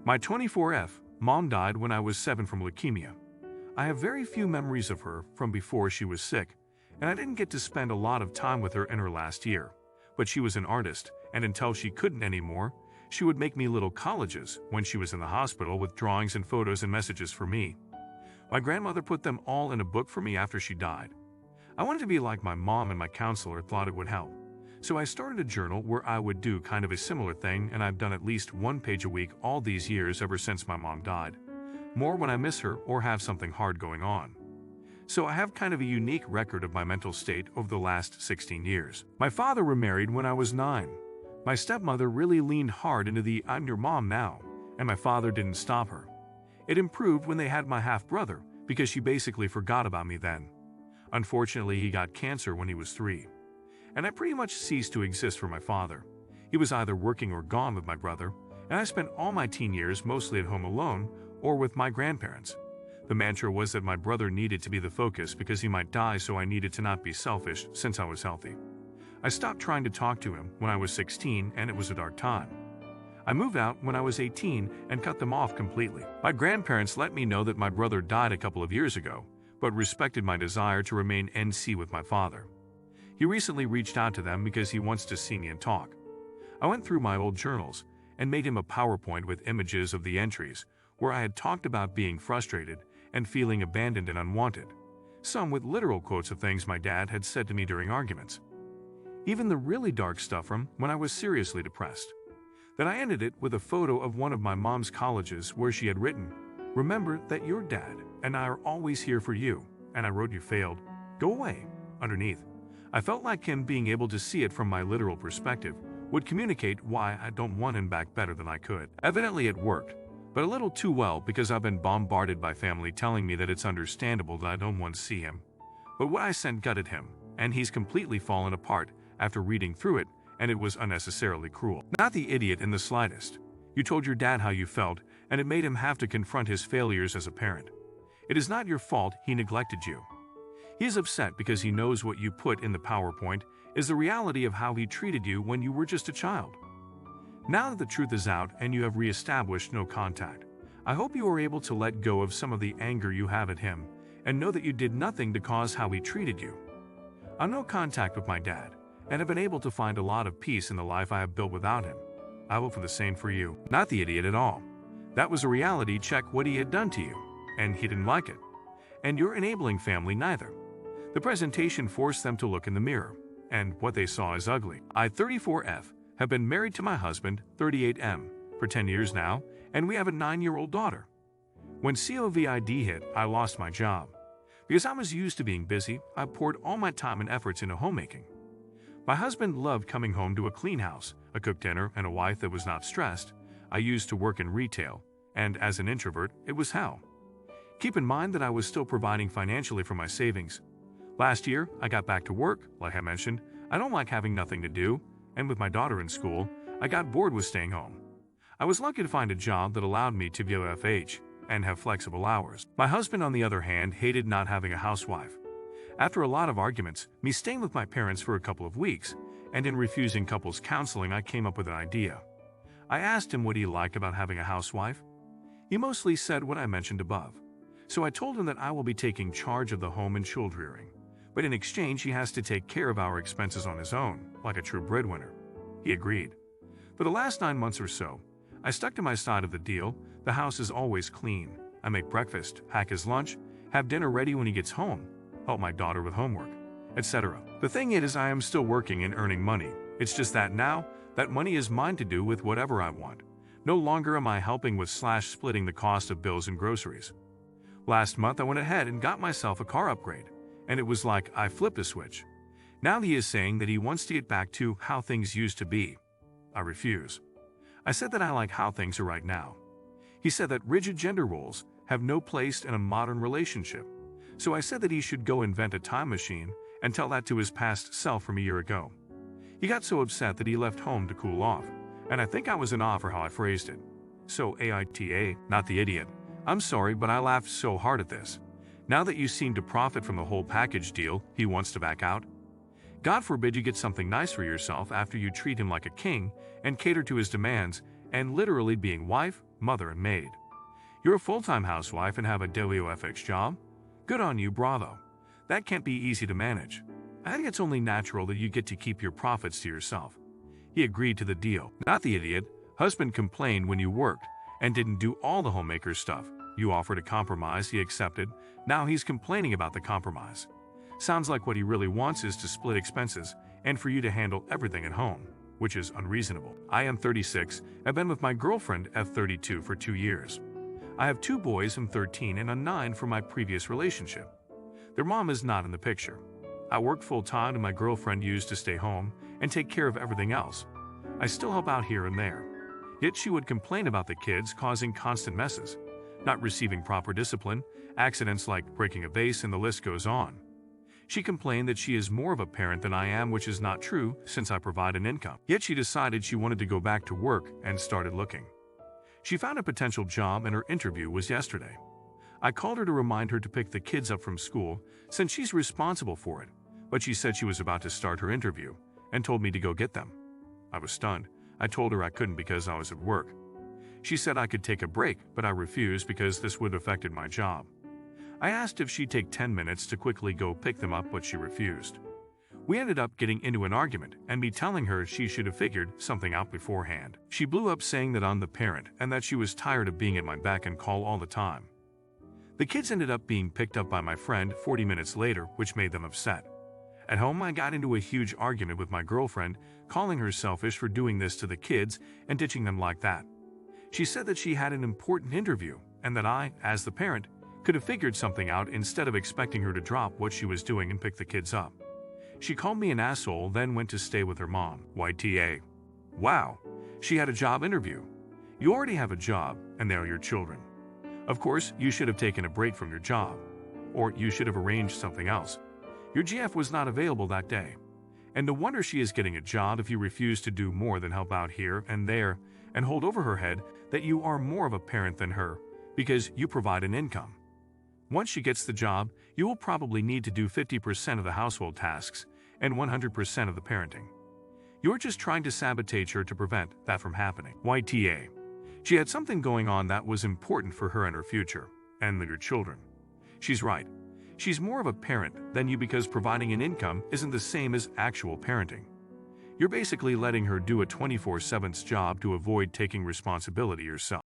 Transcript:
My 24F mom died when I was 7 from leukemia. I have very few memories of her from before she was sick, and I didn't get to spend a lot of time with her in her last year. But she was an artist, and until she couldn't anymore, she would make me little collages when she was in the hospital with drawings and photos and messages for me. My grandmother put them all in a book for me after she died. I wanted to be like my mom, and my counselor thought it would help. So I started a journal where I would do kind of a similar thing, and I've done at least one page a week all these years ever since my mom died. More when I miss her or have something hard going on. So I have kind of a unique record of my mental state over the last 16 years. My father remarried when I was 9. My stepmother really leaned hard into the "I'm your mom now," and my father didn't stop her. It improved when they had my half-brother, because she basically forgot about me then. Unfortunately, he got cancer when he was 3. And I pretty much ceased to exist for my father. He was either working or gone with my brother, and I spent all my teen years mostly at home alone or with my grandparents. The mantra was that my brother needed to be the focus because he might die, so I needed to not be selfish since I was healthy. I stopped trying to talk to him when I was 16, and it was a dark time. I moved out when I was 18 and cut them off completely. My grandparents let me know that my brother died a couple of years ago, but respected my desire to remain NC with my father. He recently reached out to them because he wants to see me and talk. I went through my old journals and made him a PowerPoint with images of the entries where I had talked about being frustrated and feeling abandoned and unwanted, some with literal quotes of things my dad had said to me during arguments. Even the really dark stuff from when I was seriously depressed. Then I ended it with a photo of one of my mom's colleges where she had written, "Remember that your dad and I are always here for you," and I wrote, "You failed. Go away," underneath. I felt like him being able to see it from my literal perspective would communicate why I don't want him back better than I could. Evidently it worked, but a little too well because I've been bombarded by family telling me that it's understandable that I don't want to see him. But what I sent gutted him, and he's completely fallen apart after reading through it, and it was unnecessarily cruel. Not the idiot in the slightest. You told your dad how you felt, and it made him have to confront his failures as a parent. It is not your fault he neglected you. He is upset because he knows what you put in the PowerPoint is the reality of how he treated you when you were just a child. Now that the truth is out and you have reestablished no contact, I hope you are able to let go of some of the anger you have at him and know that you did nothing to cause how he treated you. I'm no contact with my dad and have been able to find a lot of peace in the life I have built without him. I hope for the same for you. Not the idiot at all. That was a reality check what he had done to you, and he didn't like it. And your enabling family neither. The presentation forced them to look in the mirror, and what they saw is ugly. I, 34F, have been married to my husband, 38M, for 10 years now, and we have a 9-year-old daughter. When COVID hit, I lost my job. Because I was used to being busy, I poured all my time and efforts into homemaking. My husband loved coming home to a clean house, a cooked dinner, and a wife that was not stressed. I used to work in retail, and as an introvert, it was hell. Keep in mind that I was still providing financially for my savings. Last year, I got back to work. Like I mentioned, I don't like having nothing to do, and with my daughter in school, I got bored with staying home. I was lucky to find a job that allowed me to be FH and have flexible hours. My husband, on the other hand, hated not having a housewife. After a lot of arguments, me staying with my parents for a couple of weeks, and in refusing couples counseling, I came up with an idea. I asked him what he liked about having a housewife. He mostly said what I mentioned above. So I told him that I will be taking charge of the home and child rearing. But in exchange, he has to take care of our expenses on his own, like a true breadwinner. He agreed. For the last 9 months or so, I stuck to my side of the deal. The house is always clean. I make breakfast, pack his lunch, have dinner ready when he gets home, help my daughter with homework, etc. The thing is, I am still working and earning money. It's just that now, that money is mine to do with whatever I want. No longer am I helping with splitting the cost of bills and groceries. Last month, I went ahead and got myself a car upgrade, and it was like I flipped a switch. Now he is saying that he wants to get back to how things used to be. I refuse. I said that I like how things are right now. He said that rigid gender roles have no place in a modern relationship. So I said that he should go invent a time machine and tell that to his past self from a year ago. He got so upset that he left home to cool off, and I think I was in awe for how I phrased it. So aita, not the idiot. I'm sorry, but I laughed so hard at this. Now that you seem to profit from the whole package deal, he wants to back out? God forbid you get something nice for yourself after you treat him like a king and cater to his demands and literally being wife, mother, and maid. You're a full-time housewife and have a WFX job? Good on you, bravo. That can't be easy to manage. I think it's only natural that you get to keep your profits to yourself. He agreed to the deal. Not the idiot. Husband complained when you worked and didn't do all the homemaker stuff. You offered a compromise, he accepted. Now he's complaining about the compromise. Sounds like what he really wants is to split expenses and for you to handle everything at home, which is unreasonable. I am 36. I've been with my girlfriend at 32 for 2 years. I have 2 boys, I'm 13 and a 9 from my previous relationship. Their mom is not in the picture. I work full-time and my girlfriend used to stay home and take care of everything else. I still help out here and there. Yet she would complain about the kids causing constant messes, not receiving proper discipline, accidents like breaking a vase, and the list goes on. She complained that she is more of a parent than I am, which is not true since I provide an income. Yet she decided she wanted to go back to work and started looking. She found a potential job and her interview was yesterday. I called her to remind her to pick the kids up from school since she's responsible for it, but she said she was about to start her interview and told me to go get them. I was stunned. I told her I couldn't because I was at work. She said I could take a break, but I refused because this would have affected my job. I asked if she'd take 10 minutes to quickly go pick them up, but she refused. We ended up getting into an argument and me telling her she should have figured something out beforehand. She blew up saying that I'm the parent and that she was tired of being at my beck and call all the time. The kids ended up being picked up by my friend 40 minutes later, which made them upset. At home, I got into a huge argument with my girlfriend, calling her selfish for doing this to the kids and ditching them like that. She said that she had an important interview and that I, as the parent, could have figured something out instead of expecting her to drop what she was doing and pick the kids up. She called me an asshole, then went to stay with her mom. YTA. Wow, she had a job interview. You already have a job, and they're your children. Of course, you should have taken a break from your job. Or you should have arranged something else. Your GF was not available that day. And no wonder she is getting a job if you refuse to do more than help out here and there and hold over her head that you are more of a parent than her because you provide an income. Once she gets the job, you will probably need to do 50% of the household tasks and 100% of the parenting. You're just trying to sabotage her to prevent that from happening. YTA. She had something going on that was important for her and her future, and your children. She's right. She's more of a parent than you because providing an income isn't the same as actual parenting. You're basically letting her do a 24/7 job to avoid taking responsibility yourself.